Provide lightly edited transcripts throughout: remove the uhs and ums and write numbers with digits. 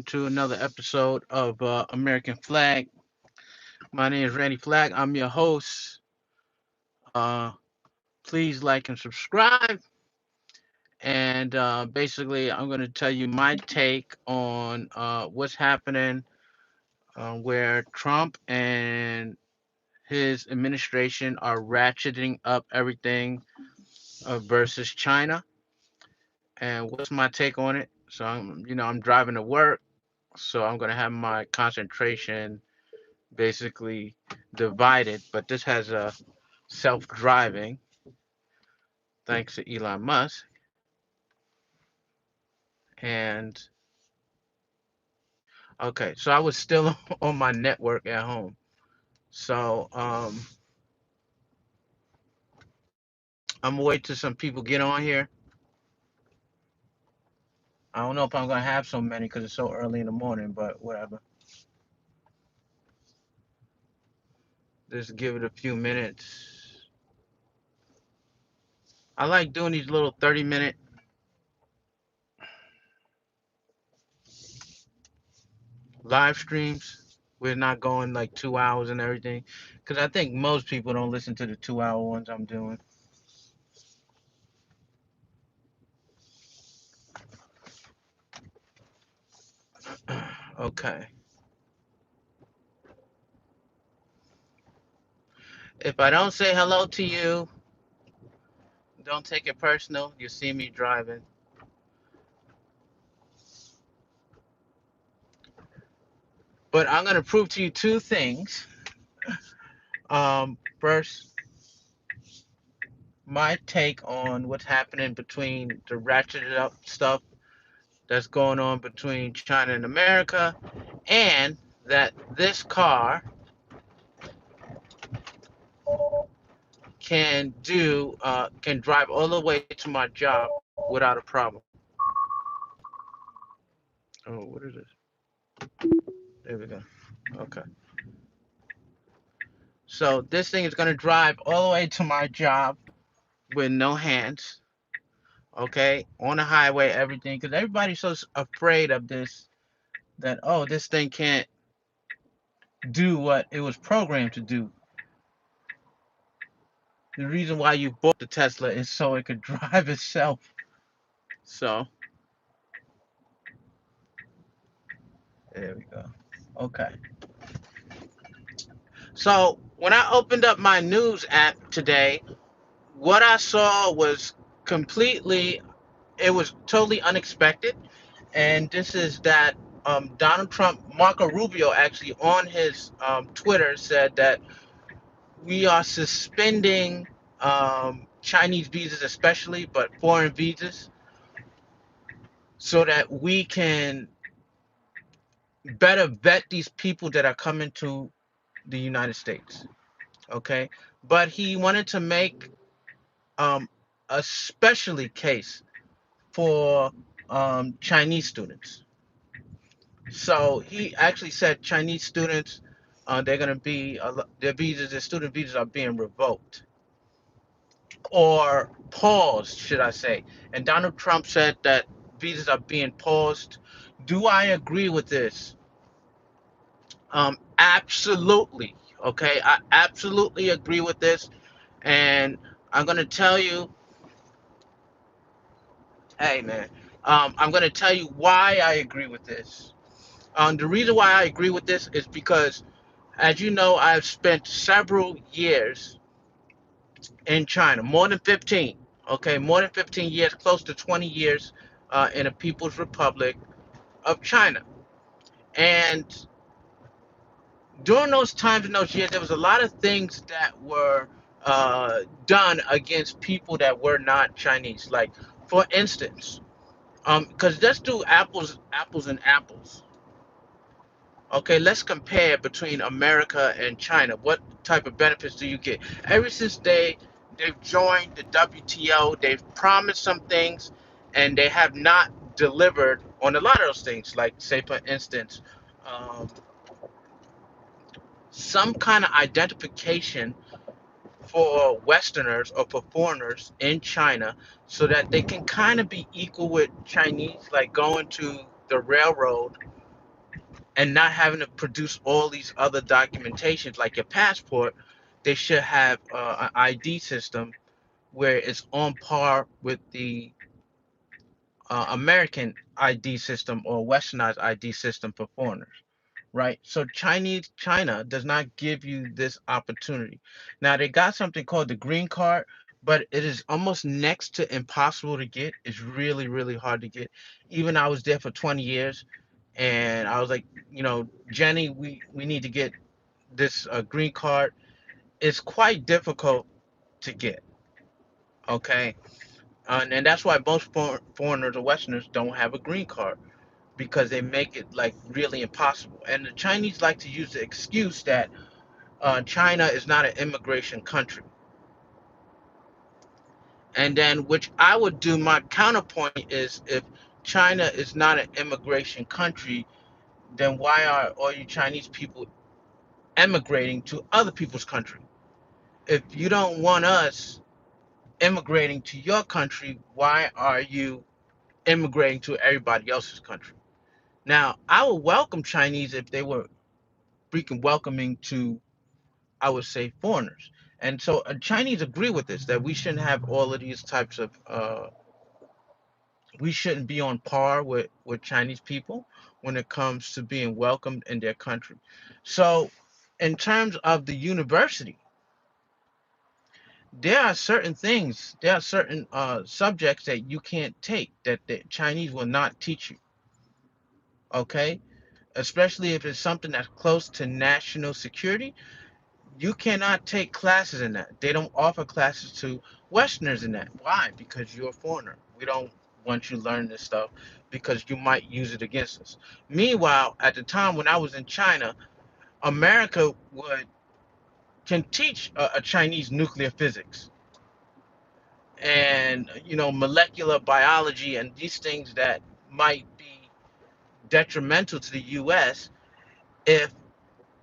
welcome to another episode of American Flag. My name is Randy Flag. I'm your host. Uh, Please like and subscribe. And basically, I'm going to tell you my take on what's happening where Trump and his administration are ratcheting up everything versus China. And what's my take on it? So I'm driving to work, so I'm going to have my concentration basically divided, but this has a self-driving thanks to Elon Musk. And okay, so I was still on my network at home. So I'm gonna wait till some people get on here. I don't know if I'm gonna have so many because it's so early in the morning, but whatever. Just give it a few minutes. I like doing these little 30-minute live streams. We're not going like 2 hours and everything, because I think most people don't listen to the 2 hour ones I'm doing. Okay. If I don't say hello to you, don't take it personal. You see me driving. But I'm going to prove to you two things. First, my take on what's happening between the ratcheted up stuff that's going on between China and America, and that this car can drive all the way to my job without a problem. Oh, what is this? There we go. Okay. So this thing is going to drive all the way to my job with no hands, okay, on the highway, everything, because everybody's so afraid of this that, oh, this thing can't do what it was programmed to do. The reason why you bought the Tesla is so it could drive itself. So there we go. Okay. So when I opened up my news app today, what I saw was completely, it was totally unexpected. And this is that Donald Trump, Marco Rubio, actually on his Twitter said that we are suspending Chinese visas, especially, but foreign visas, so that we can better vet these people that are coming to the United States. Okay, but he wanted to make um, a specially case for Chinese students. So he actually said Chinese students, they're going to be their visas, their student visas are being revoked or paused, should I say? And Donald Trump said that visas are being paused. Do I agree with this? Absolutely. Okay, I absolutely agree with this, and I'm going to tell you, hey man, I'm going to tell you why I agree with this. The reason why I agree with this is because, as you know, I've spent several years in China, more than 15. Okay, more than 15 years, close to 20 years in the People's Republic of China. And during those times in those years, there was a lot of things that were done against people that were not Chinese. Like, for instance, because let's do apples and apples. Okay, let's compare between America and China. What type of benefits do you get? Ever since they've joined the WTO, they've promised some things, and they have not delivered on a lot of those things. Like, say for instance, um, some kind of identification for Westerners or for foreigners in China, so that they can kind of be equal with Chinese, like going to the railroad and not having to produce all these other documentations like your passport. They should have an ID system where it's on par with the American ID system or westernized ID system for foreigners, right? So China does not give you this opportunity. Now they got something called the green card, but it is almost next to impossible to get. It's really, really hard to get. Even I was there for 20 years, and I was like, Jenny, we need to get this green card. It's quite difficult to get. Okay, and that's why most foreigners or Westerners don't have a green card because they make it like really impossible. And the Chinese like to use the excuse that China is not an immigration country. And then, which I would do, my counterpoint is if China is not an immigration country, then why are all you Chinese people emigrating to other people's country? If you don't want us immigrating to your country, why are you immigrating to everybody else's country? Now, I would welcome Chinese if they were freaking welcoming to, I would say, foreigners. And so Chinese agree with this that we shouldn't have all of these types of, we shouldn't be on par with Chinese people when it comes to being welcomed in their country. So, in terms of the university, there are certain subjects that you can't take that the Chinese will not teach you. Okay, especially if it's something that's close to national security. You cannot take classes in that. They don't offer classes to Westerners in that. Why? Because you're a foreigner. We don't want you learning this stuff because you might use it against us. Meanwhile, at the time when I was in China, America would can teach a Chinese nuclear physics and molecular biology and these things that might be detrimental to the U.S. if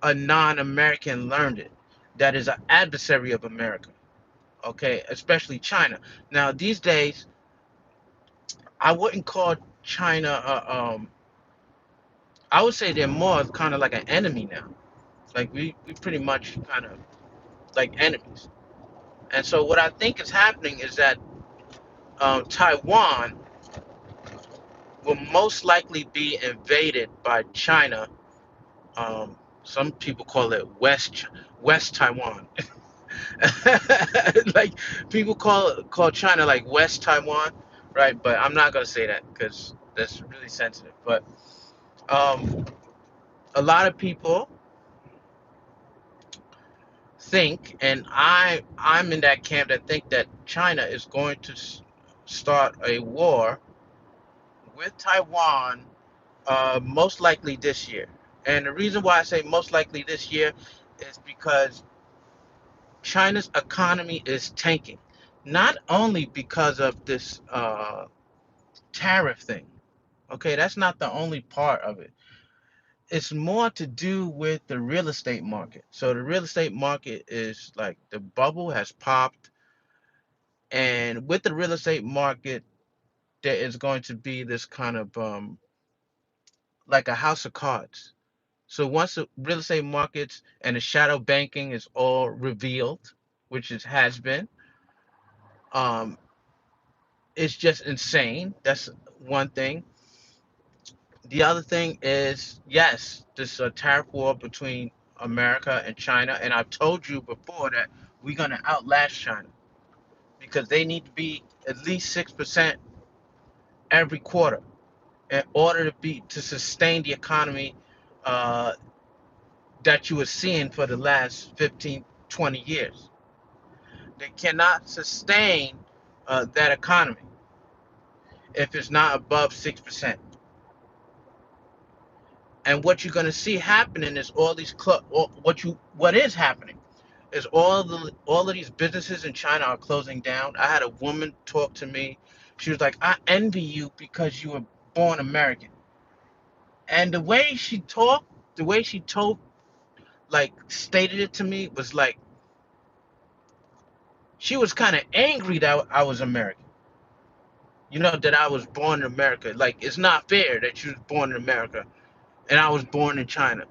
a non-American learned it. That is an adversary of America. Okay, especially China. Now these days, I wouldn't call China. I would say they're more kind of like an enemy now. Like we pretty much kind of like enemies. And so what I think is happening is that Taiwan will most likely be invaded by China. Some people call it West Taiwan. Like people call China like West Taiwan, right? But I'm not gonna say that because that's really sensitive. But um, a lot of people think, and I'm in that camp that think that China is going to start a war with Taiwan, most likely this year. And the reason why I say most likely this year is because China's economy is tanking, not only because of this tariff thing. Okay, that's not the only part of it. It's more to do with the real estate market. So the real estate market is like the bubble has popped, and with the real estate market, there is going to be this kind of like a house of cards. So once the real estate markets and the shadow banking is all revealed, which it has been, um, it's just insane. That's one thing. The other thing is, yes, this tariff war between America and China, and I've told you before that we're gonna outlast China because they need to be at least 6% every quarter in order to sustain the economy uh, that you were seeing for the last 15, 20 years. They cannot sustain that economy if it's not above 6%. And what you're gonna see happening is all these what is happening is all of these businesses in China are closing down. I had a woman talk to me. She was like, "I envy you because you were born American." And the way she told, like, stated it to me was like she was kind of angry that I was American. That I was born in America. Like, it's not fair that you was born in America and I was born in China.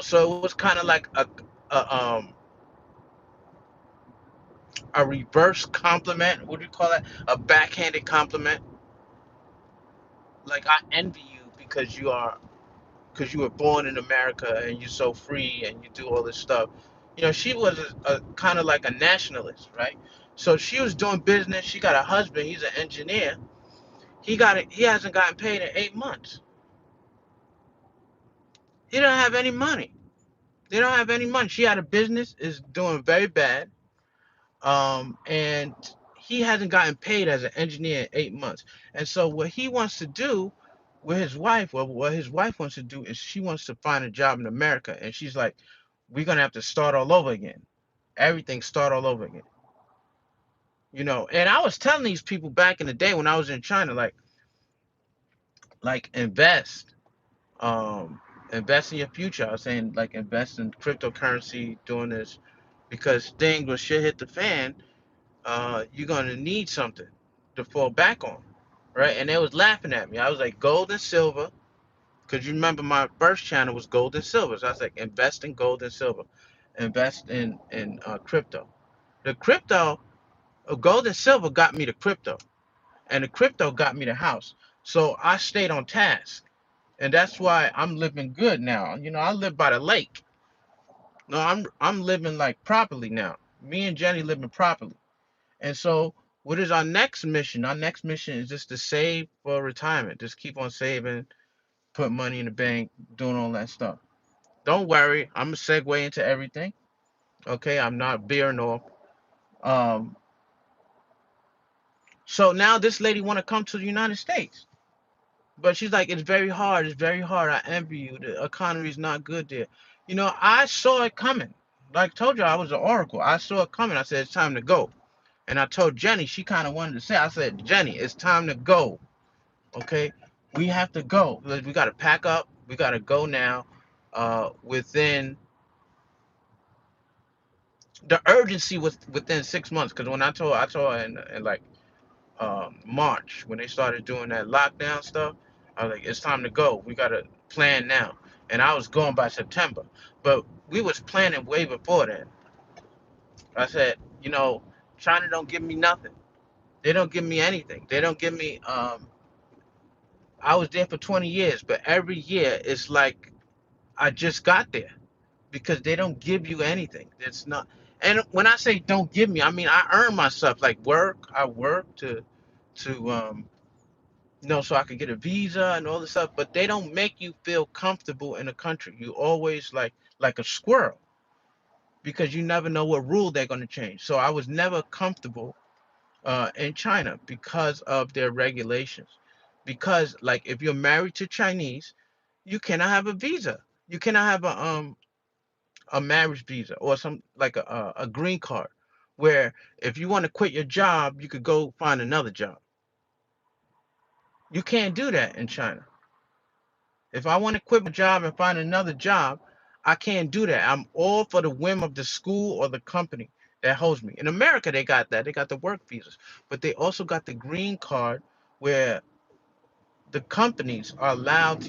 So it was kind of like a reverse compliment. What do you call that? A backhanded compliment. Like, I envy you because you were born in America and you're so free and you do all this stuff. She was a kind of like a nationalist, right? So she was doing business. She got a husband. He's an engineer. He got it. He hasn't gotten paid in 8 months. He don't have any money. They don't have any money. She had a business, is doing very bad, and he hasn't gotten paid as an engineer in 8 months. And so what he wants to do with his wife, or what his wife wants to do, is she wants to find a job in America, and she's like, we're gonna have to start all over again. Everything start all over again. And I was telling these people back in the day when I was in China, like invest, um, invest in your future. I was saying, like, invest in cryptocurrency, doing this, because things when shit hit the fan, you're gonna need something to fall back on, right? And they was laughing at me. I was like, gold and silver, because you remember my first channel was gold and silver. So I was like, invest in gold and silver, invest in crypto. The crypto, gold and silver got me the crypto, and the crypto got me the house. So I stayed on task, and that's why I'm living good now. I live by the lake. No, I'm living like properly now. Me and Jenny living properly. And so, what is our next mission? Our next mission is just to save for retirement. Just keep on saving, put money in the bank, doing all that stuff. Don't worry, I'm gonna segue into everything. Okay, I'm not veering off. Um, so now this lady want to come to the United States, but she's like, it's very hard. It's very hard. I envy you. The economy is not good there. I saw it coming. Like I told you, I was an oracle. I saw it coming. I said it's time to go. And I told Jenny, she kind of wanted to say, I said, Jenny, it's time to go. Okay, we have to go. We got to pack up. We got to go now. Within the urgency was within 6 months. Because when I told her in like March, when they started doing that lockdown stuff, I was like, it's time to go. We got to plan now. And I was going by September, but we was planning way before then. I said, China don't give me nothing. They don't give me anything. They don't give me. I was there for 20 years, but every year it's like I just got there, because they don't give you anything. It's not. And when I say don't give me, I mean I earn myself. Like, work, I work to so I could get a visa and all this stuff. But they don't make you feel comfortable in a country. You always like a squirrel, because you never know what rule they're going to change. So I was never comfortable in China because of their regulations. Because, like, if you're married to Chinese, you cannot have a visa. You cannot have a marriage visa, or some like a green card, where if you want to quit your job, you could go find another job. You can't do that in China. If I want to quit my job and find another job, I can't do that. I'm all for the whim of the school or the company that holds me. In America, they got that. They got the work visas, but they also got the green card, where the companies are allowed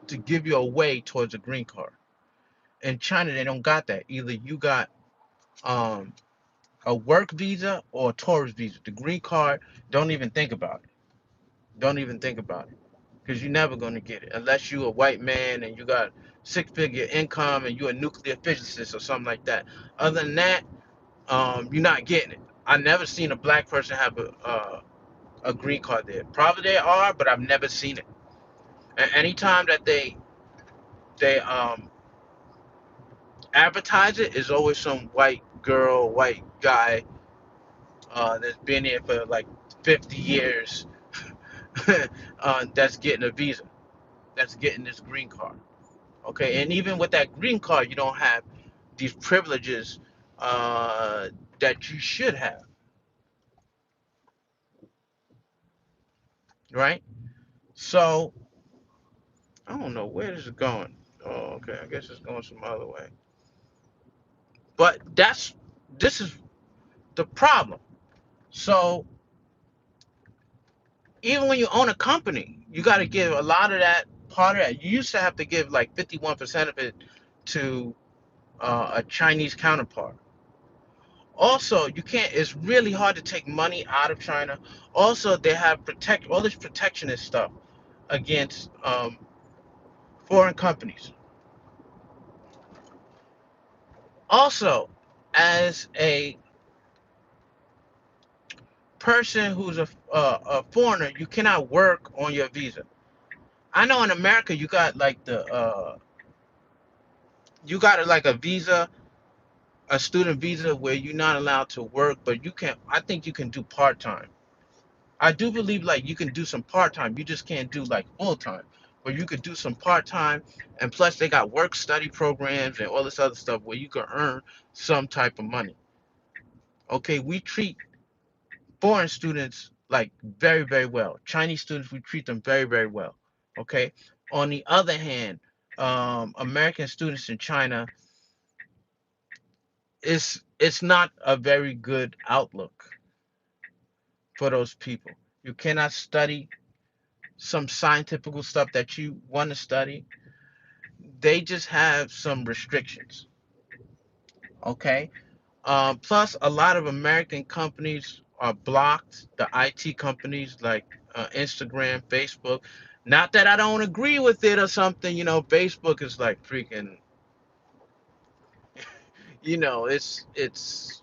to give you a way towards a green card. In China, they don't got that. Either you got um, a work visa or a tourist visa. The green card, don't even think about it. Don't even think about it. Because you're never going to get it unless you're a white man and you got six-figure income and you're a nuclear physicist or something like that. Other than that, you're not getting it. I never seen a black person have a green card there. Probably they are, but I've never seen it. And anytime that they advertise it, is always some white girl, white guy that's been here for like 50 years, that's getting a visa, that's getting this green card. Okay, and even with that green card, you don't have these privileges that you should have, right? So I don't know where this is going. Oh, okay, I guess it's going some other way. But this is the problem. So even when you own a company, you got to give a lot of that. part of that. You used to have to give like 51% of it to a Chinese counterpart. Also, you can't. It's really hard to take money out of China. Also, they have protect all this protectionist stuff against foreign companies. Also, as a person who's a foreigner, you cannot work on your visa. I know in America you got like you got like a visa, a student visa where you're not allowed to work, but you can. I think you can do part time. I do believe like you can do some part time. You just can't do like full time, but you could do some part time. And plus, they got work study programs and all this other stuff where you can earn some type of money. Okay, we treat foreign students like very, very well. Chinese students, we treat them very, very well. Okay. On the other hand, American students in China, it's not a very good outlook for those people. You cannot study some scientific stuff that you want to study. They just have some restrictions. Okay. Plus, a lot of American companies are blocked. The IT companies like Instagram, Facebook. Not that I don't agree with it or something. Facebook is like freaking. It's.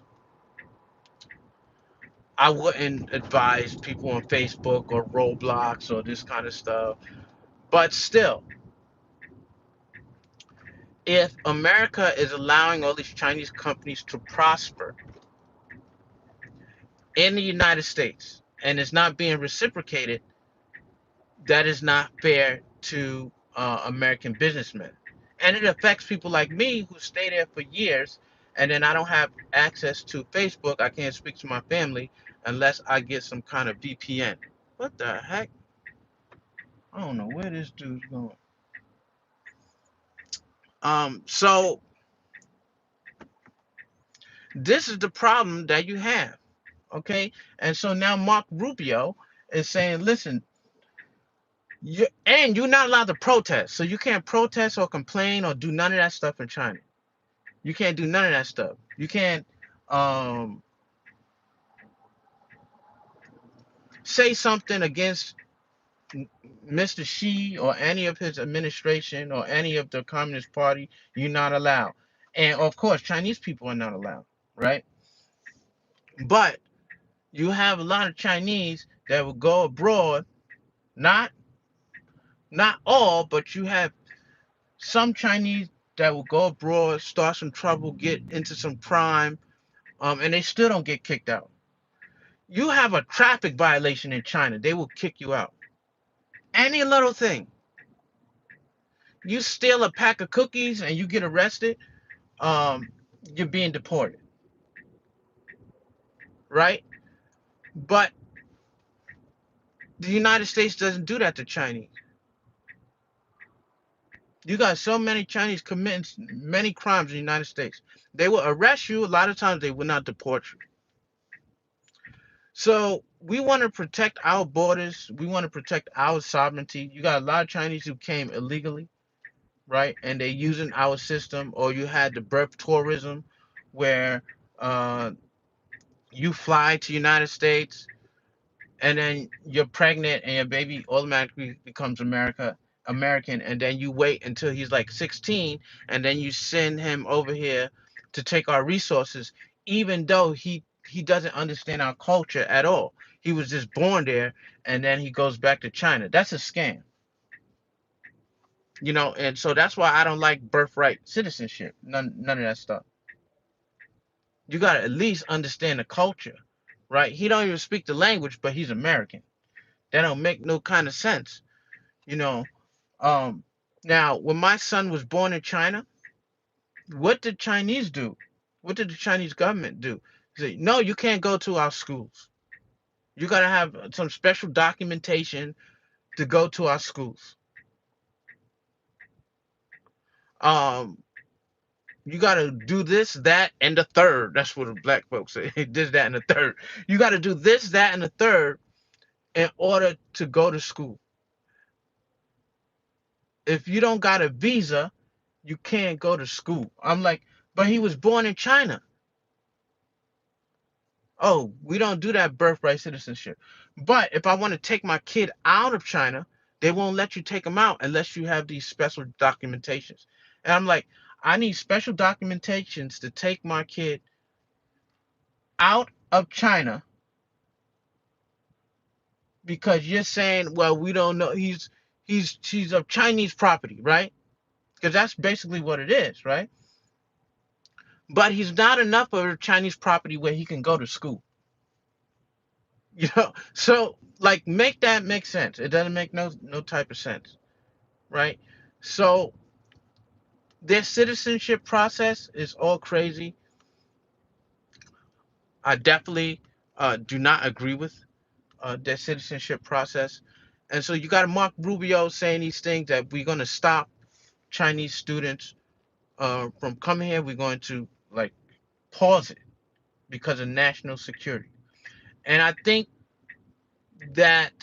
I wouldn't advise people on Facebook or Roblox or this kind of stuff. But still, if America is allowing all these Chinese companies to prosper in the United States and it's not being reciprocated, that is not fair to American businessmen. And it affects people like me who stay there for years, and then I don't have access to Facebook. I can't speak to my family unless I get some kind of VPN. What the heck? I don't know where this dude's going. So this is the problem that you have, okay? And so now Mark Rubio is saying, listen, you're not allowed to protest, so you can't protest or complain or do none of that stuff in China. You can't do none of that stuff. You can't um, say something against Mr. Xi or any of his administration or any of the Communist Party. You're not allowed. And of course, Chinese people are not allowed, right? But you have a lot of Chinese that will go abroad, not not all, but you have some Chinese that will go abroad, start some trouble, get into some crime, and they still don't get kicked out. You have a traffic violation in China, they will kick you out. Any little thing. You steal a pack of cookies and you get arrested, um, you're being deported, right? But the United States doesn't do that to Chinese. You got so many Chinese committing many crimes in the United States. They will arrest you. A lot of times they will not deport you. So we want to protect our borders. We want to protect our sovereignty. You got a lot of Chinese who came illegally, right? And they're using our system. Or you had the birth tourism, where uh, you fly to United States and then you're pregnant and your baby automatically becomes American, and then you wait until he's like 16 and then you send him over here to take our resources, even though he doesn't understand our culture at all. He was just born there and then he goes back to China. That's a scam. And so that's why I don't like birthright citizenship. None of that stuff. You got to at least understand the culture, right? He don't even speak the language, but he's American. That don't make no kind of sense, you know. Um, Now, when my son was born in China, what did Chinese do? What did the Chinese government do? Say, no, you can't go to our schools. You got to have some special documentation to go to our schools. Um, you got to do this, that, and the third. That's what the black folks say. This, that, and the third. You got to do this, that, and the third in order to go to school. if you don't got a visa, you can't go to school. I'm like, but he was born in China. Oh, we don't do that birthright citizenship. But if I want to take my kid out of China, they won't let you take them out unless you have these special documentations. And I'm like, I need special documentations to take my kid out of China because you're saying, well, we don't know he's of Chinese property, right? Because that's basically what it is, right? But he's not enough of a Chinese property where he can go to school. So like make that make sense. It doesn't make no type of sense, right? So their citizenship process is all crazy. I definitely do not agree with their citizenship process. And so you got Mark Rubio saying these things that we're going to stop Chinese students from coming here. We're going to like pause it because of national security. And I think that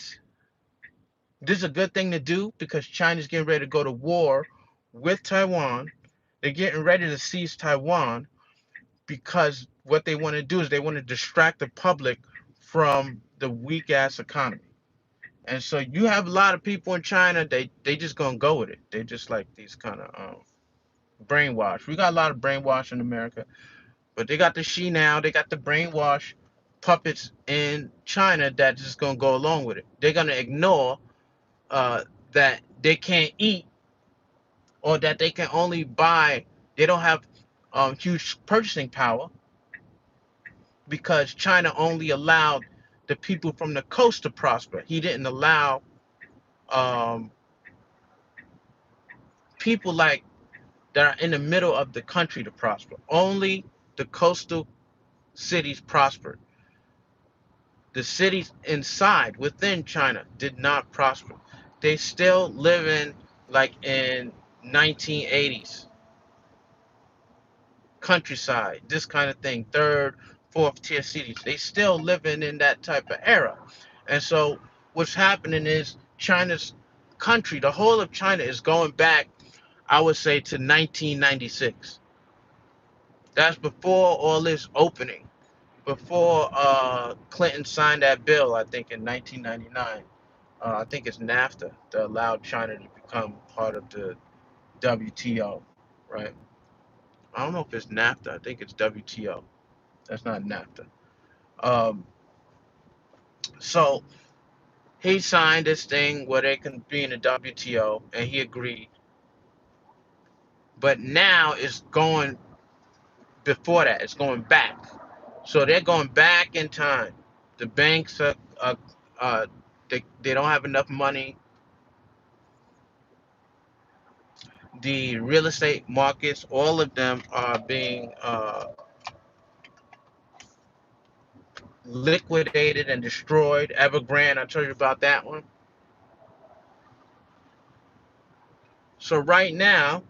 this is a good thing to do because China's getting ready to go to war with Taiwan. They're getting ready to seize Taiwan because what they want to do is they want to distract the public from the weak ass economy. And so you have a lot of people in China, they just gonna go with it. They just like these kind of brainwash. We got a lot of brainwash in America, but they got the she now, they got the brainwash puppets in China that just gonna go along with it. They're gonna ignore uh, that they can't eat or that they can only buy. They don't have huge purchasing power because China only allowed the people from the coast to prosper. He didn't allow um, people like that are in the middle of the country to prosper. Only the coastal cities prospered. The cities inside, within China, did not prosper. They still live in like in 1980s countryside, this kind of thing, third, fourth tier cities. They still living in that type of era. And so what's happening is China's country, the whole of China is going back, I would say, to 1996. That's before all this opening, before Clinton signed that bill, I think in 1999. I think it's NAFTA that allowed China to become part of the WTO, right? I don't know if it's NAFTA. I think it's WTO. That's not NAFTA. Um, so he signed this thing where they can be in the WTO, and he agreed. But now it's going before that. It's going back. So they're going back in time. The banks uh, they don't have enough money. The real estate markets, all of them are being liquidated and destroyed. Evergrande, I told you about that one. So right now,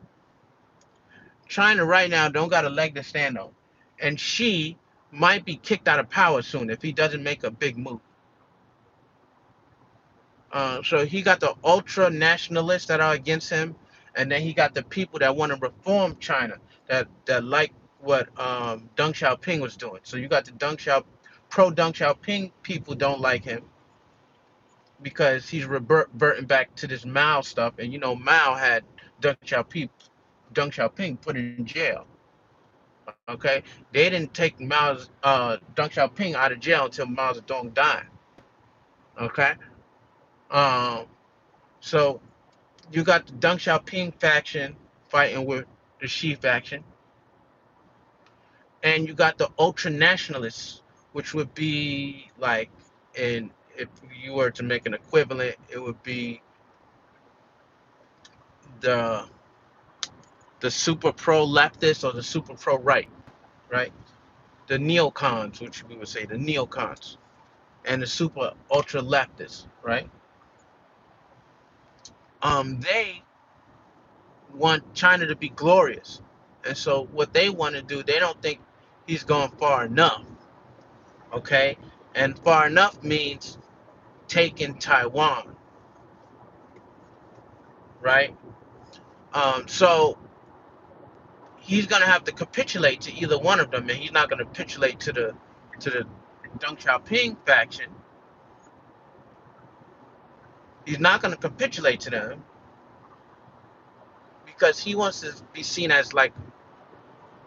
China right now don't got a leg to stand on, and she might be kicked out of power soon if he doesn't make a big move. So he got the ultra nationalists that are against him, and then he got the people that want to reform China that like what Deng Xiaoping was doing. So you got the Deng Xiaoping people don't like him because he's reverting back to this Mao stuff, and you know Mao had Deng Xiaoping put in jail. Okay, they didn't take Deng Xiaoping out of jail until Mao Zedong died. Okay, um, so you got the Deng Xiaoping faction fighting with the Xi faction, and you got the ultra nationalists, which would be like, in if you were to make an equivalent, it would be the the super pro leftist or the super pro right, right? The neocons, which we would say the neocons, and the super ultra leftists, right? They want China to be glorious, and so what they want to do, they don't think he's gone far enough, okay? And far enough means taking Taiwan, right? So he's gonna have to capitulate to either one of them, and he's not gonna capitulate to the Deng Xiaoping faction. He's not gonna capitulate to them because he wants to be seen as like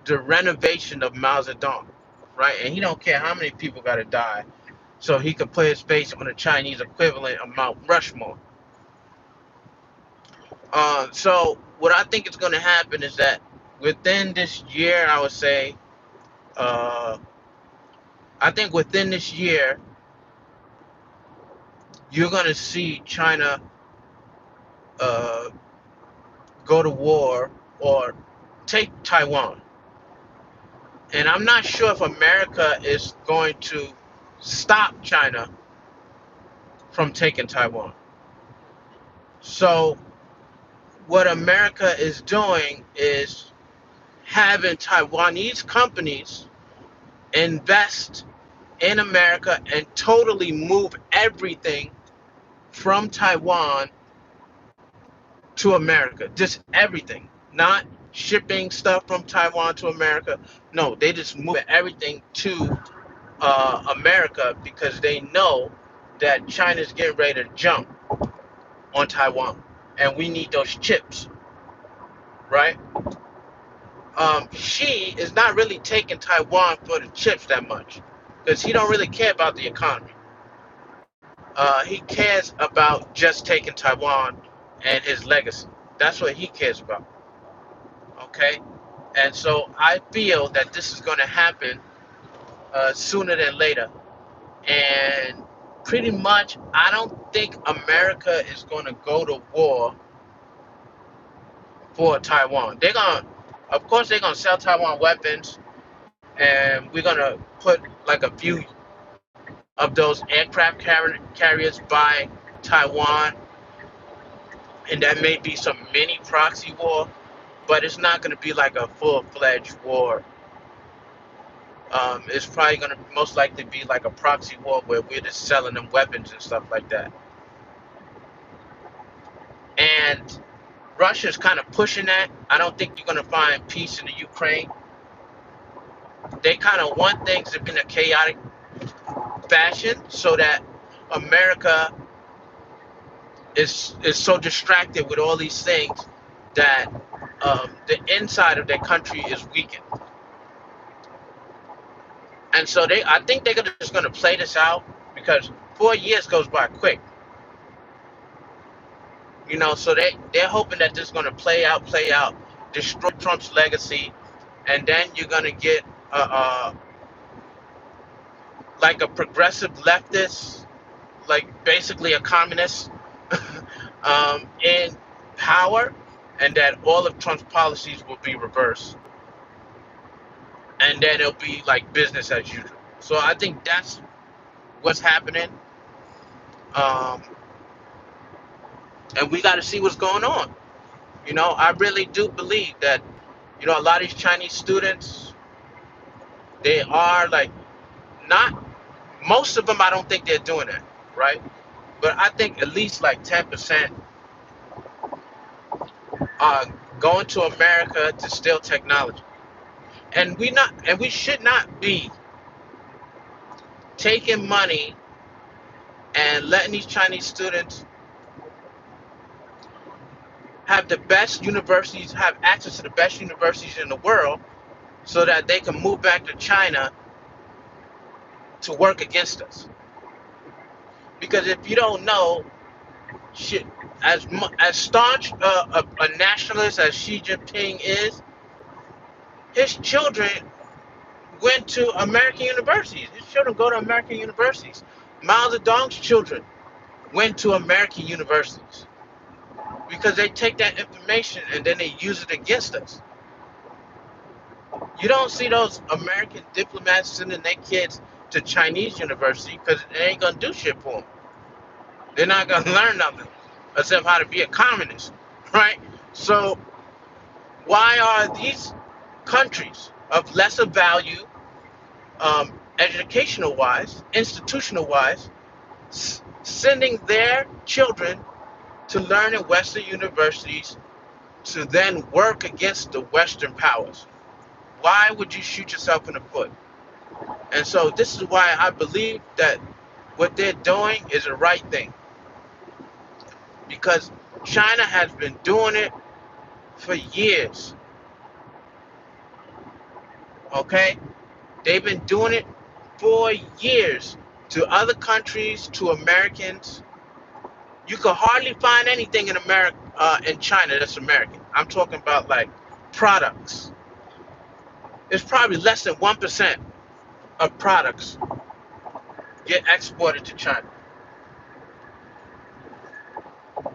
the renovation of Mao Zedong, right? And he don't care how many people gotta die, so he could put his face on the Chinese equivalent of Mount Rushmore. So what I think is going to happen is that within this year, I would say, uh, I think within this year, you're going to see China uh, go to war or take Taiwan. And I'm not sure if America is going to stop China from taking Taiwan. So what America is doing is having Taiwanese companies invest in America and totally move everything from Taiwan to America. Just everything. Not shipping stuff from Taiwan to America. No, they just move everything to America because they know that China's getting ready to jump on Taiwan. And we need those chips, right? Xi is not really taking Taiwan for the chips that much because he don't really care about the economy. He cares about just taking Taiwan and his legacy. That's what he cares about. Okay, and so I feel that this is going to happen sooner than later. And pretty much, I don't think America is going to go to war for Taiwan. They're going, to of course, they're going to sell Taiwan weapons, and we're going to put like a few of those aircraft carriers by Taiwan, and that may be some mini proxy war, but it's not going to be like a full-fledged war. It's probably going to most likely be like a proxy war where we're just selling them weapons and stuff like that. And Russia's kind of pushing that. I don't think you're going to find peace in the Ukraine. They kind of want things to be in a chaotic fashion so that America is so distracted with all these things that the inside of their country is weakened. And so I think they're just going to play this out because 4 years goes by quick, you know. So they're hoping that this is going to play out, destroy Trump's legacy, and then you're going to get like a progressive leftist, like basically a communist, in power, and that all of Trump's policies will be reversed, and then it'll be like business as usual. So I think that's what's happening. Um, and we got to see what's going on. You know, I really do believe that, you know, a lot of these Chinese students, they are like not, most of them, I don't think they're doing it, right? But I think at least like 10% are going to America to steal technology. And we should not be taking money and letting these Chinese students have the best universities, have access to the best universities in the world so that they can move back to China to work against us. Because if you don't know, shit, as staunch a nationalist as Xi Jinping is, his children went to American universities. His children go to American universities. Mao Zedong's children went to American universities because they take that information and then they use it against us. You don't see those American diplomats sending their kids to Chinese university because they ain't gonna do shit for them. They're not gonna learn nothing except how to be a communist, right? So why are these countries of lesser value, educational wise, institutional wise, sending their children to learn in Western universities to then work against the Western powers. Why would you shoot yourself in the foot? And so this is why I believe that what they're doing is the right thing, because China has been doing it for years. Okay, they've been doing it for years to other countries, to Americans. You could hardly find anything in America, in China that's American. I'm talking about like products. It's probably less than 1% of products get exported to China.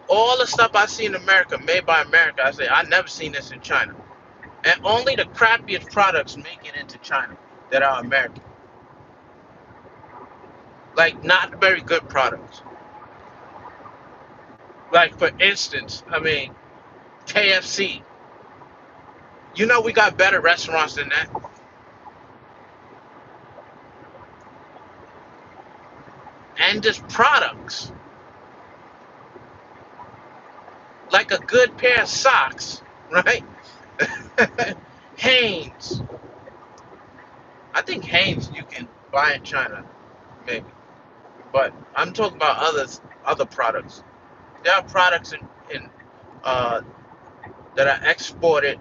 All the stuff I see in America, made by America, I say I never seen this in China. And only the crappiest products make it into China that are American. Like not very good products. Like for instance, I mean KFC. You know we got better restaurants than that. And just products. Like a good pair of socks, right? Hanes. I think Hanes you can buy in China, maybe. But I'm talking about other products. There are products in uh, that are exported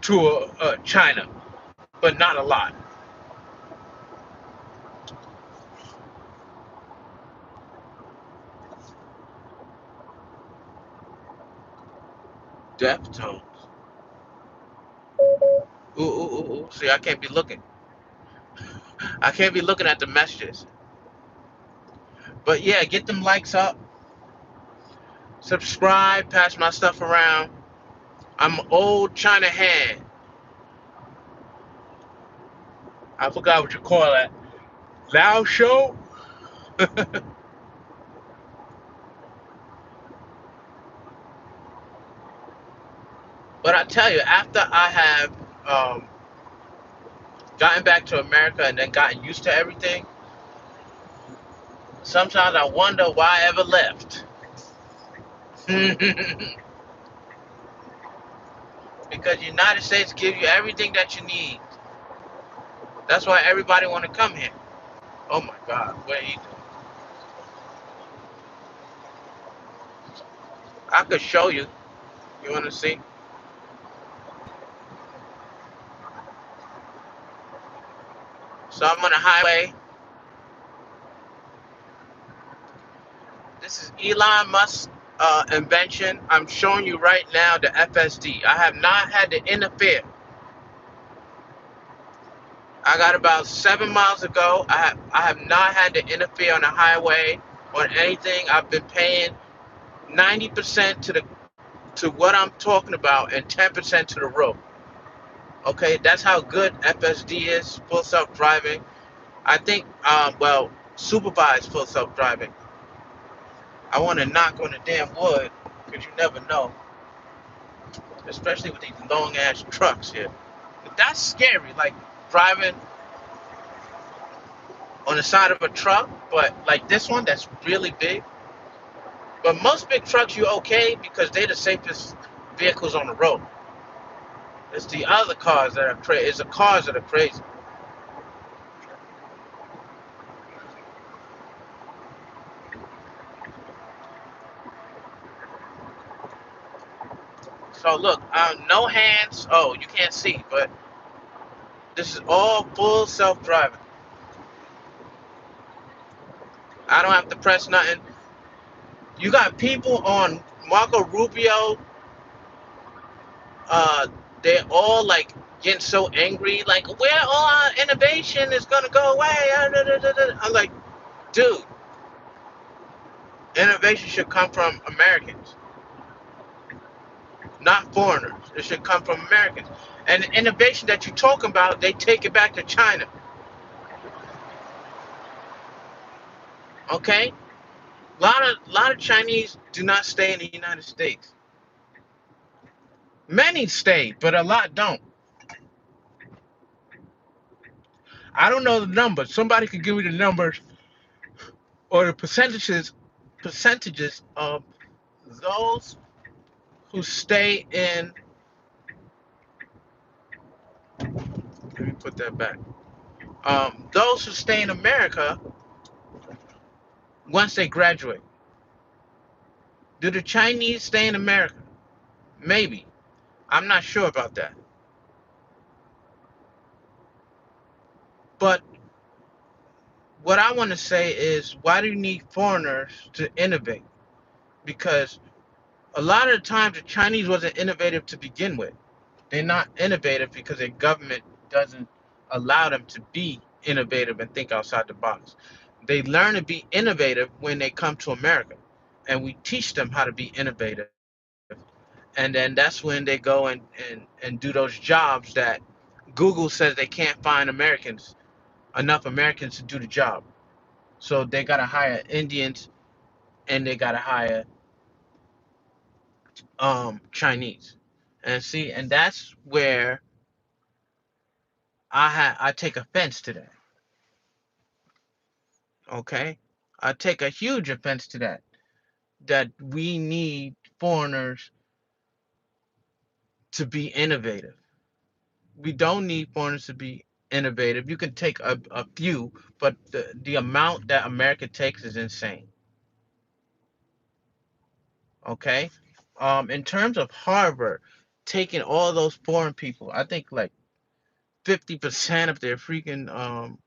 to China, but not a lot. Deftones. Ooh, ooh, ooh, ooh. See, I can't be looking. I can't be looking at the messages. But yeah, get them likes up. Subscribe. Pass my stuff around. I'm old China hand. I forgot what you call that. Lao show. But I tell you, after I have gotten back to America and then gotten used to everything, sometimes I wonder why I ever left. Because the United States gives you everything that you need. That's why everybody want to come here. Oh my God, where he? I could show you. You want to see? So I'm on the highway. This is Elon Musk's invention. I'm showing you right now the FSD. I have not had to interfere. I got about 7 miles ago. I have not had to interfere on the highway on anything. I've been paying 90% to what I'm talking about and 10% to the road. Okay, that's how good FSD is, full self-driving. I think, well, supervised full self-driving. I want to knock on the damn wood because you never know, especially with these long-ass trucks here. But that's scary, like driving on the side of a truck, but like this one that's really big. But most big trucks you okay because they're the safest vehicles on the road. It's the other cars that are crazy. It's the cars that are crazy. So look, no hands. Oh, you can't see, but this is all full self-driving. I don't have to press nothing. You got people on Marco Rubio. Uh, they're all like getting so angry, like where all our innovation is gonna go away. I'm like, dude, innovation should come from Americans, not foreigners. It should come from Americans. And the innovation that you're talking about, they take it back to China. Okay? A lot of Chinese do not stay in the United States. Many stay, but a lot don't. I don't know the numbers. Somebody could give me the numbers or the percentages of those who stay in, let me put that back. Those who stay in America once they graduate. Do the Chinese stay in America? Maybe. I'm not sure about that. But what I want to say is, why do you need foreigners to innovate? Because a lot of the times the Chinese wasn't innovative to begin with. They're not innovative because their government doesn't allow them to be innovative and think outside the box. They learn to be innovative when they come to America, and we teach them how to be innovative. And then that's when they go and do those jobs that Google says they can't find enough Americans to do the job. So they gotta hire Indians and they gotta hire Chinese. And see, and that's where I take offense to that. Okay, I take a huge offense to that. That we need foreigners to be innovative. We don't need foreigners to be innovative. You can take a few, but the amount that America takes is insane. Okay, in terms of Harvard taking all those foreign people, I think like 50% of their freaking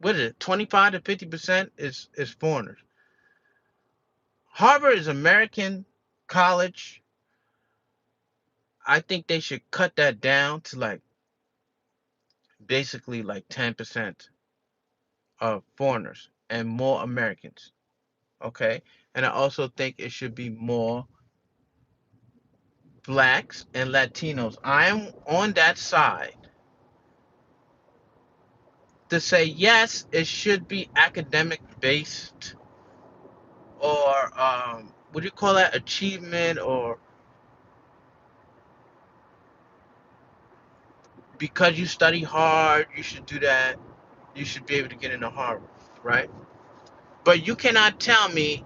what is it, 25 to 50% is foreigners. Harvard is American college. I think they should cut that down to like basically like 10% of foreigners and more Americans. Okay, and I also think it should be more blacks and Latinos. I am on that side to say yes, it should be academic based, or what do you call that, achievement, or because you study hard, you should do that. You should be able to get into Harvard, right? But you cannot tell me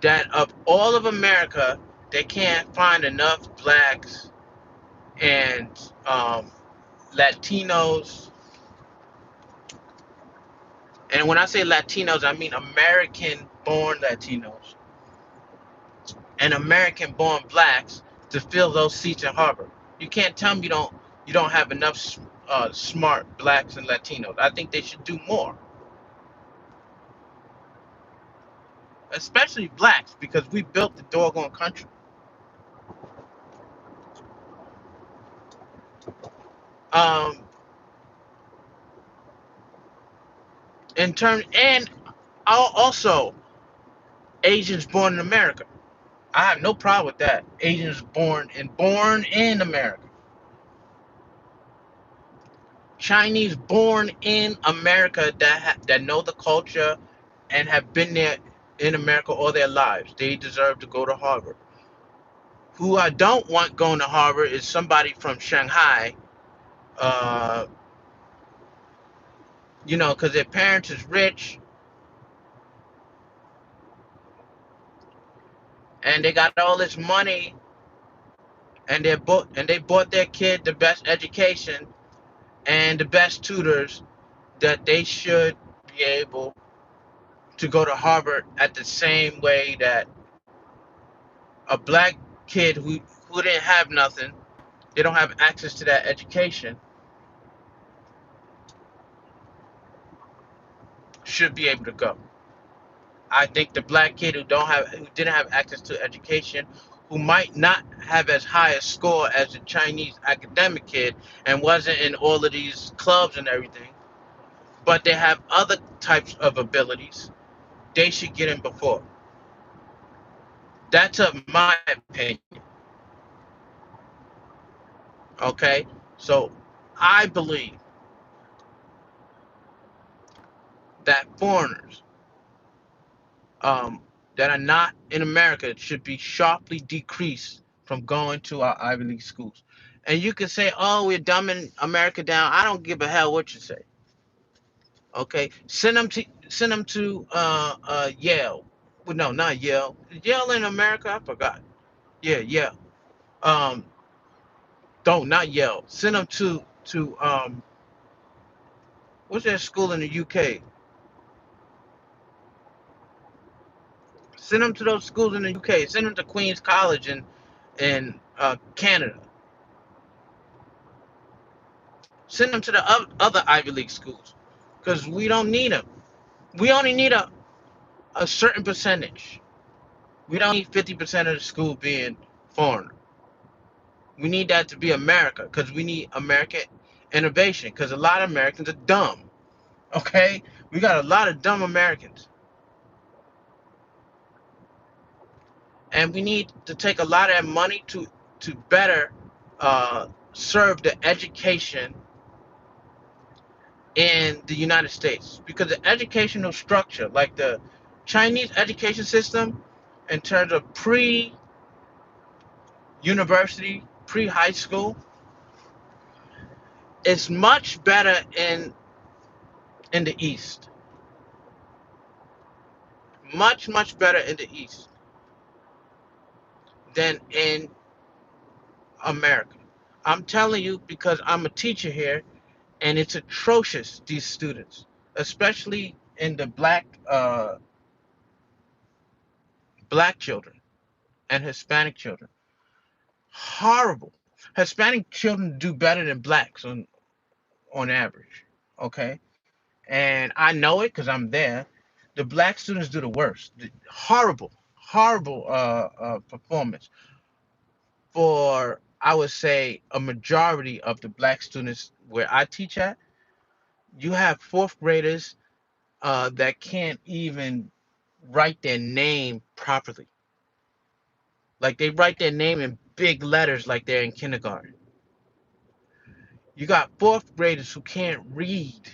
that of all of America, they can't find enough blacks and Latinos. And when I say Latinos, I mean American born Latinos and American born blacks to fill those seats in Harvard. You can't tell me you don't have enough smart blacks and Latinos. I think they should do more, especially blacks, because we built the doggone country. Um, in terms, and also Asians born in America. I have no problem with that. Asians born in America. Chinese born in America that know the culture and have been there in America all their lives. They deserve to go to Harvard. Who I don't want going to Harvard is somebody from Shanghai, uh, because their parents is rich and they got all this money, and they bought their kid the best education and the best tutors, that they should be able to go to Harvard at the same way that a black kid who didn't have nothing, they don't have access to that education, should be able to go. I think the black kid who didn't have access to education, who might not have as high a score as the Chinese academic kid and wasn't in all of these clubs and everything, but they have other types of abilities, they should get in before. That's my opinion. Okay, so I believe that foreigners um, that are not in America should be sharply decreased from going to our Ivy League schools. And you can say, "Oh, we're dumbing America down." I don't give a hell what you say. Okay, send them to Yale. Well, no, not Yale. Yale in America, I forgot. Yeah, yeah. Um, don't not Yale. Send them to what's that school in the UK? Send them to those schools in the UK. Send them to Queen's College in Canada. Send them to the other Ivy League schools, because we don't need them. We only need a certain percentage. We don't need 50% of the school being foreign. We need that to be America, because we need American innovation, because a lot of Americans are dumb. Okay, we got a lot of dumb Americans, and we need to take a lot of that money to better serve the education in the United States, because the educational structure, like the Chinese education system, in terms of pre-university, pre-high school, is much better in the East. Much better in the East than in America. I'm telling you because I'm a teacher here, and it's atrocious. These students, especially in the black children and Hispanic children, horrible. Hispanic children do better than blacks on average. Okay, and I know it because I'm there. The black students do the worst. Horrible performance for, I would say, a majority of the black students where I teach at. You have fourth graders that can't even write their name properly. Like they write their name in big letters like they're in kindergarten. You got fourth graders who can't read.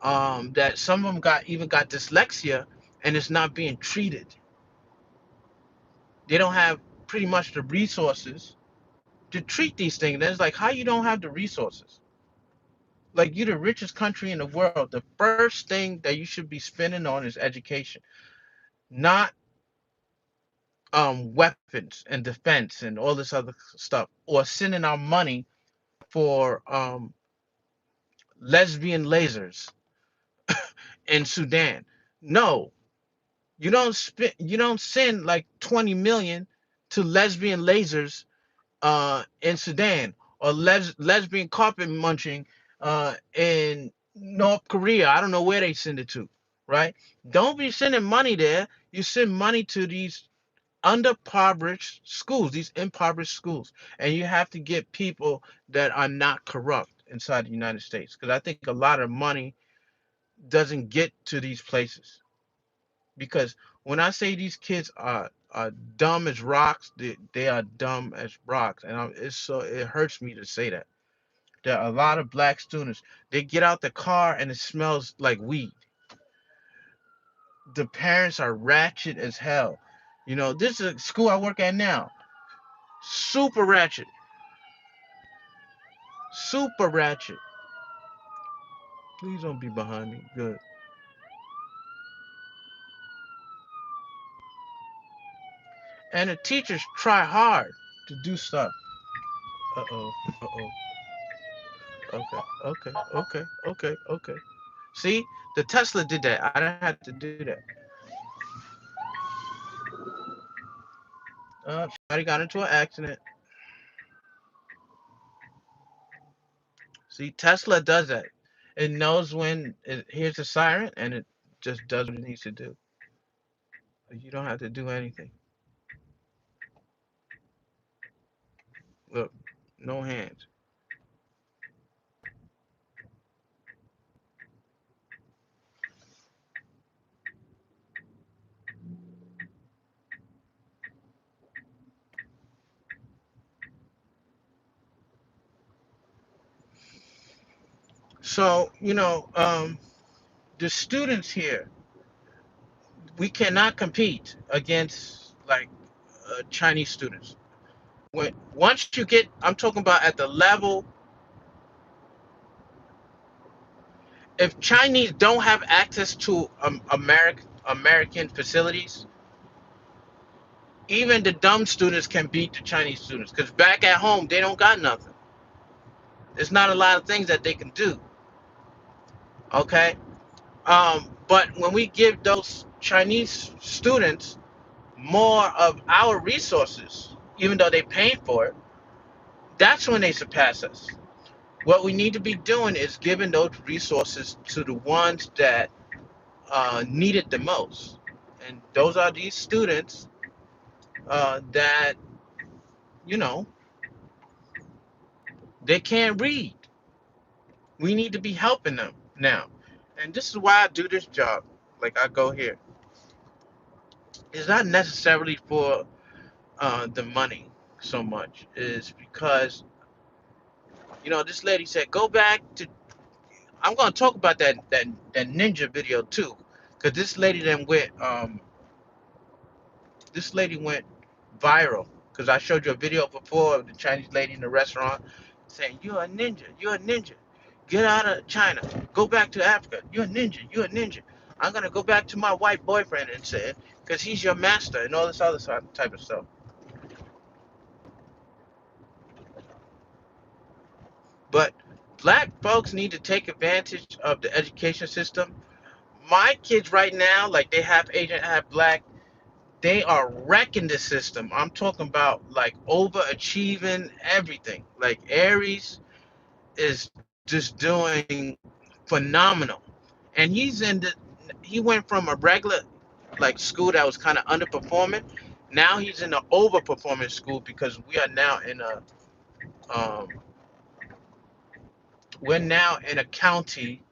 That some of them got dyslexia, and it's not being treated. They don't have pretty much the resources to treat these things. And it's like, how you don't have the resources? Like, you're the richest country in the world. The first thing that you should be spending on is education, not weapons and defense and all this other stuff, or sending our money for lesbian lasers in Sudan. No, you don't send like 20 million to lesbian lasers in Sudan, or lesbian carpet munching in North Korea. I don't know where they send it to, right? Don't be sending money there. You send money to these underpowered schools, these impoverished schools, and you have to get people that are not corrupt inside the United States, because I think a lot of money doesn't get to these places. Because when I say these kids are dumb as rocks, they are dumb as rocks, and it hurts me to say that. There are a lot of black students. They get out the car and it smells like weed. The parents are ratchet as hell. This is a school I work at now. Super ratchet, super ratchet. Please don't be behind me. Good. And the teachers try hard to do stuff. Uh oh. Uh oh. Okay. Okay. Okay. Okay. Okay. See, the Tesla did that. I didn't have to do that. Somebody got into an accident. See, Tesla does that. It knows when it hears a siren, and it just does what it needs to do. You don't have to do anything. Look, no hands. So, the students here, we cannot compete against like Chinese students. Once you get, I'm talking about at the level. If Chinese don't have access to America, American facilities, even the dumb students can beat the Chinese students. Because back at home, they don't got nothing. There's not a lot of things that they can do. Okay? But when we give those Chinese students more of our resources, even though they paying for it, that's when they surpass us. What we need to be doing is giving those resources to the ones that need it the most. And those are these students that, you know, they can't read. We need to be helping them now. And this is why I do this job. Like I go here. It's not necessarily for the money so much. Is because, this lady said, go back to. I'm gonna talk about that ninja video too, because this lady went viral because I showed you a video before of the Chinese lady in the restaurant saying, "You're a ninja. You're a ninja. Get out of China. Go back to Africa. You're a ninja. You're a ninja. I'm gonna go back to my white boyfriend and say, because he's your master," and all this other type of stuff. But black folks need to take advantage of the education system. My kids right now, like they half Asian, half black, they are wrecking the system. I'm talking about like overachieving everything. Like Aries is just doing phenomenal. And he went from a regular like school that was kind of underperforming. Now he's in an overperforming school because um, we're now in a county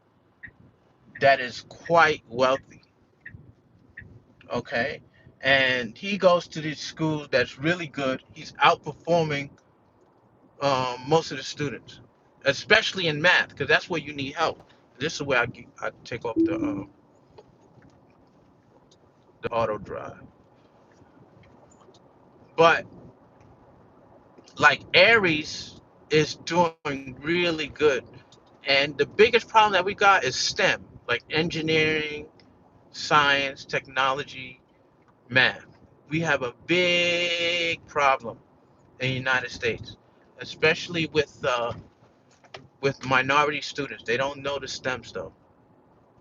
that is quite wealthy. Okay. And he goes to these schools that's really good. He's outperforming most of the students, especially in math, because that's where you need help. This is where I take off the auto drive. But like Aries is doing really good, and the biggest problem that we got is STEM, like engineering, science, technology, math. We have a big problem in the United States, especially with minority students. They don't know the STEM stuff.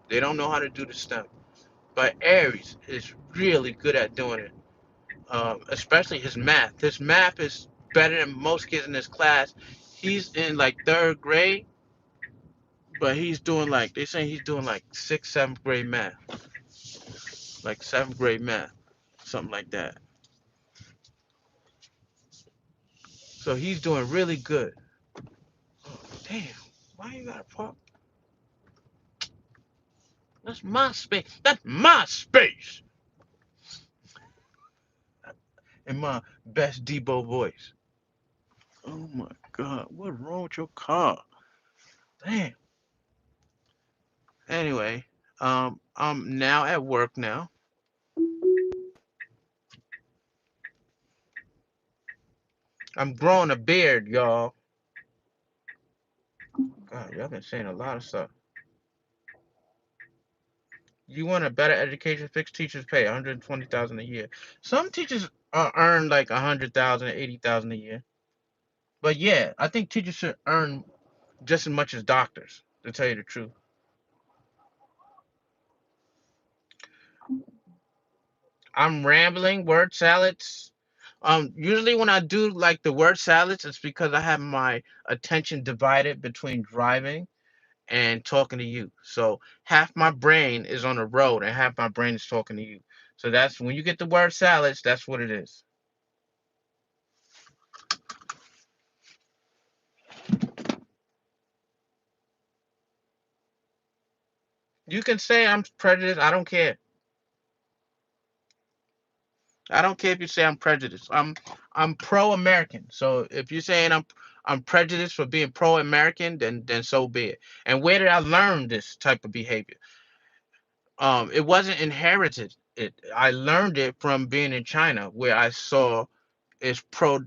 They don't know how to do the STEM. But Aries is really good at doing it, especially his math. His math is better than most kids in his class. He's in like third grade, but he's doing like they saying he's doing like sixth, seventh grade math, like seventh grade math, something like that. So he's doing really good. Oh, damn, why you gotta park? That's my space. That's my space. In my best Debo voice. Oh my God, what's wrong with your car? Damn. Anyway, I'm now at work now. I'm growing a beard, y'all. God, y'all been saying a lot of stuff. You want a better education? Fix teachers' pay, 120,000 a year. Some teachers earn like 100,000, 80,000 a year. But yeah, I think teachers should earn just as much as doctors. To tell you the truth, I'm rambling. Word salads. Usually when I do like the word salads, it's because I have my attention divided between driving and talking to you. So half my brain is on the road and half my brain is talking to you. So that's when you get the word salads, that's what it is. You can say I'm prejudiced. I don't care. I don't care if you say I'm prejudiced. I'm pro-American. So if you're saying I'm prejudiced for being pro-American, then so be it. And where did I learn this type of behavior? It wasn't inherited. I learned it from being in China, where I saw is pro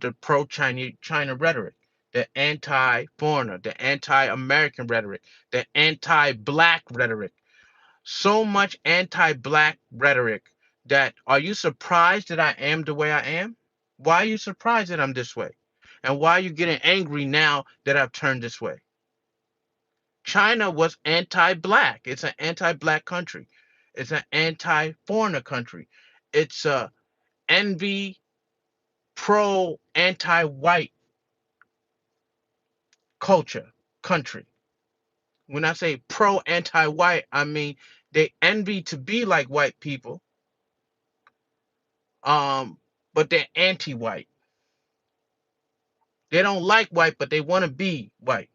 Chinese China rhetoric, the anti foreigner, the anti American rhetoric, the anti black rhetoric. So much anti-black rhetoric that are you surprised that I am the way I am? Why are you surprised that I'm this way? And why are you getting angry now that I've turned this way? China was anti-black. It's an anti-black country. It's an anti-foreigner country. It's a envy pro anti-white culture country. When I say pro anti-white, I mean they envy to be like white people, um, but they're anti-white. They don't like white, but they want to be white.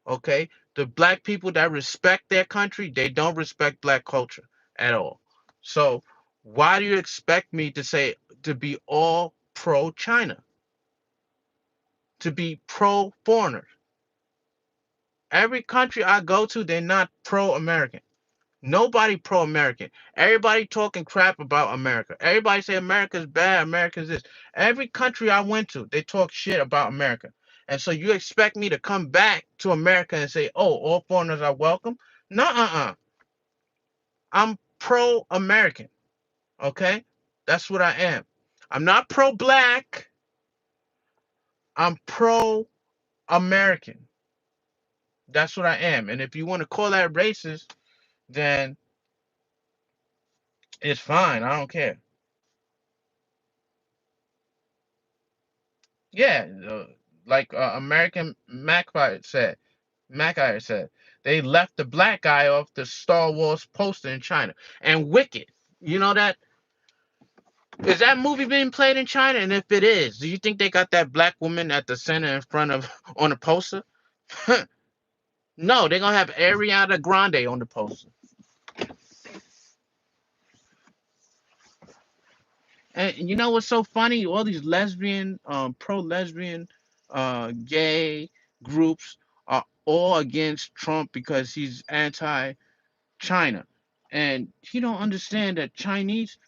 Okay, the black people that respect their country, they don't respect black culture at all. So why do you expect me to say to be all pro China, to be pro foreigner? Every country I go to, they're not pro American. Nobody pro American. Everybody talking crap about America. Everybody say America's bad, America's this. Every country I went to, they talk shit about America. And so you expect me to come back to America and say, oh, all foreigners are welcome? No. I'm pro American. Okay? That's what I am. I'm not pro black. I'm pro American. That's what I am. And if you want to call that racist, then it's fine. I don't care. Yeah, like American Macfire said, they left the black guy off the Star Wars poster in China. And Wicked, you know that is that movie being played in China? And if it is, do you think they got that black woman at the center in front of on the poster? No, they're gonna have Ariana Grande on the poster. And you know what's so funny? All these lesbian, pro-lesbian, gay groups are all against Trump because he's anti-China, and you don't understand that Chinese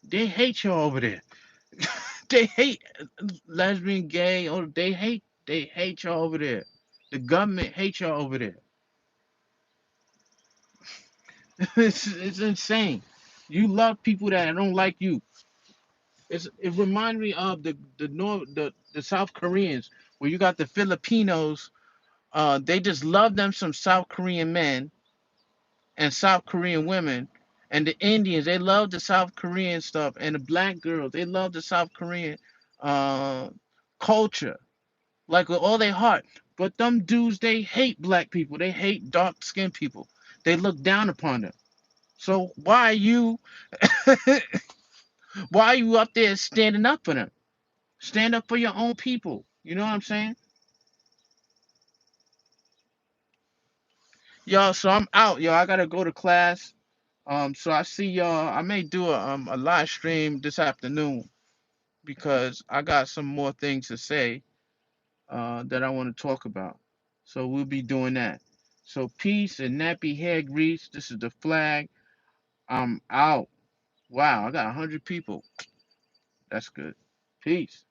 they hate you over there. They hate lesbian, gay, or they hate you over there. The government hates you over there. It's insane. You love people that don't like you. It reminds me of the South Koreans where you got the Filipinos. They just love them some South Korean men and South Korean women, and the Indians they love the South Korean stuff, and the black girls they love the South Korean uh, culture like with all their heart. But them dudes they hate black people. They hate dark skinned people. They look down upon them. So why are you why are you up there standing up for them? Stand up for your own people. You know what I'm saying? Yo, so I'm out, yo. I gotta go to class. So I see y'all. I may do a live stream this afternoon because I got some more things to say that I want to talk about. So we'll be doing that. So peace and nappy hair grease. This is the flag. I'm out. Wow, I got 100 people. That's good. Peace.